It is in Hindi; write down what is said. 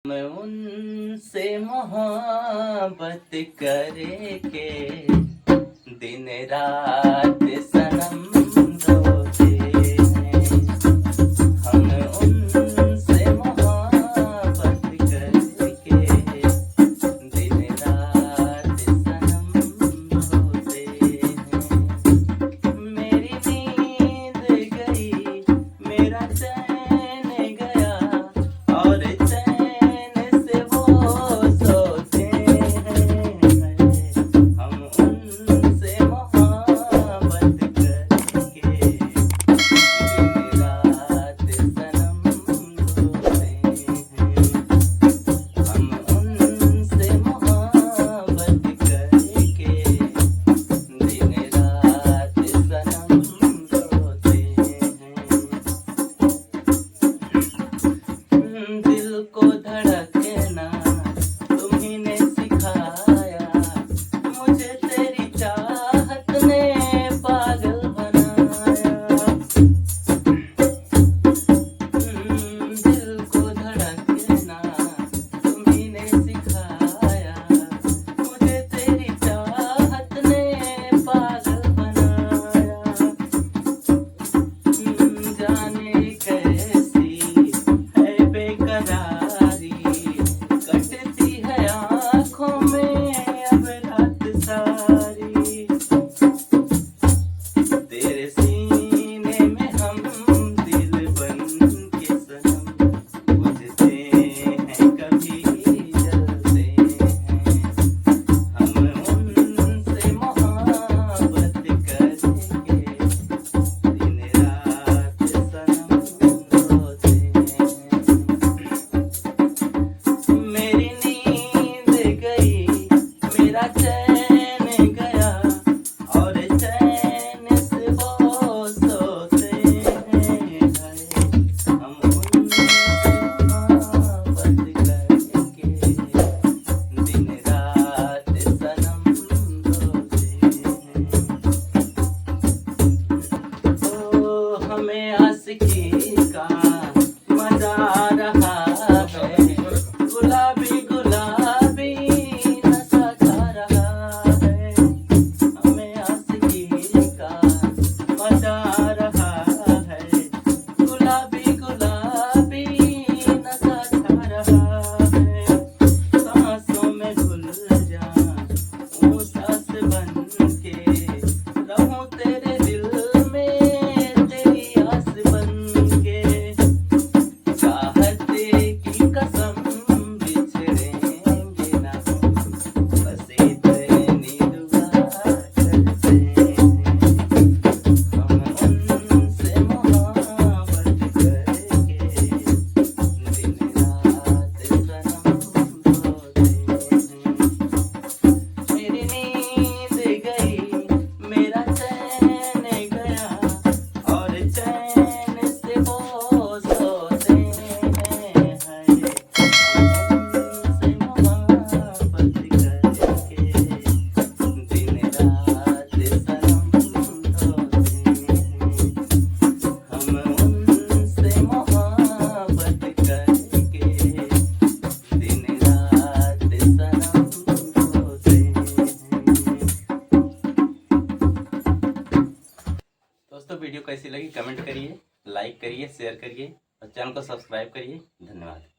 मैं उनसे मोहब्बत करके दिन रात सनम रोते हैं। हम उनसे मोहब्बत करके दिन रात सनम रोते हैं। मेरी नींद गई, मेरा चैन गया और चैन से वो सोते हैं। हम उनसे मोहब्बत करके दिन रात सनम रोते हैं। हम उनसे मोहब्बत करके दिन रात सनम रोते हैं। दिल को धड़कना तुम्ही ने सिखाया, मुझे तेरी चाहत ने पागल बनाया। दिल को धड़कना तुम्ही ने सिखाया, मुझे तेरी चाहत ने पागल बनाया। जाने कैसी है बेकरारी, कटती है आँखों में अब रात सारी। तेरे सीने में हम दिल बन के सनम बुझते हैं, कभी जलते हैं। हम उनसे मोहब्बत करके दिन रात सनम रोते हैं। मेरी नींद गई, मेरा चैन गया और चैन से वो सोते हैं। हम उनसे मोहब्बत करके दिन रात सनम रोते हैं। ओ हमें आशिकी का मजा आ रहा है, गुलाबी गुलाबी नशा छा रहा है। हमें आशिकी का मजा आ रहा है, गुलाबी गुलाबी नशा छा रहा है। सांसों में घुल जाऊं सांस बन के, रहूं तेरे दिल में तेरी आस बन के। चाहत की कसम बिछड़ेंगे ना हम, बस इतनी दुआ करते हैं। हम उनसे मोहब्बत करके दिन रात सनम रोते हैं। मेरी नींद गई, मेरा चैन गया और चैन से वो सोते हैं। हम उनसे मोहब्बत करके दिन रात सनम रोते हैं। हम उनसे मोहब्बत करके दिन रात सनम रोते हैं। दोस्तों वीडियो कैसी लगी कमेंट करिए, लाइक करिए, शेयर करिए और चैनल को सब्सक्राइब करिए। धन्यवाद।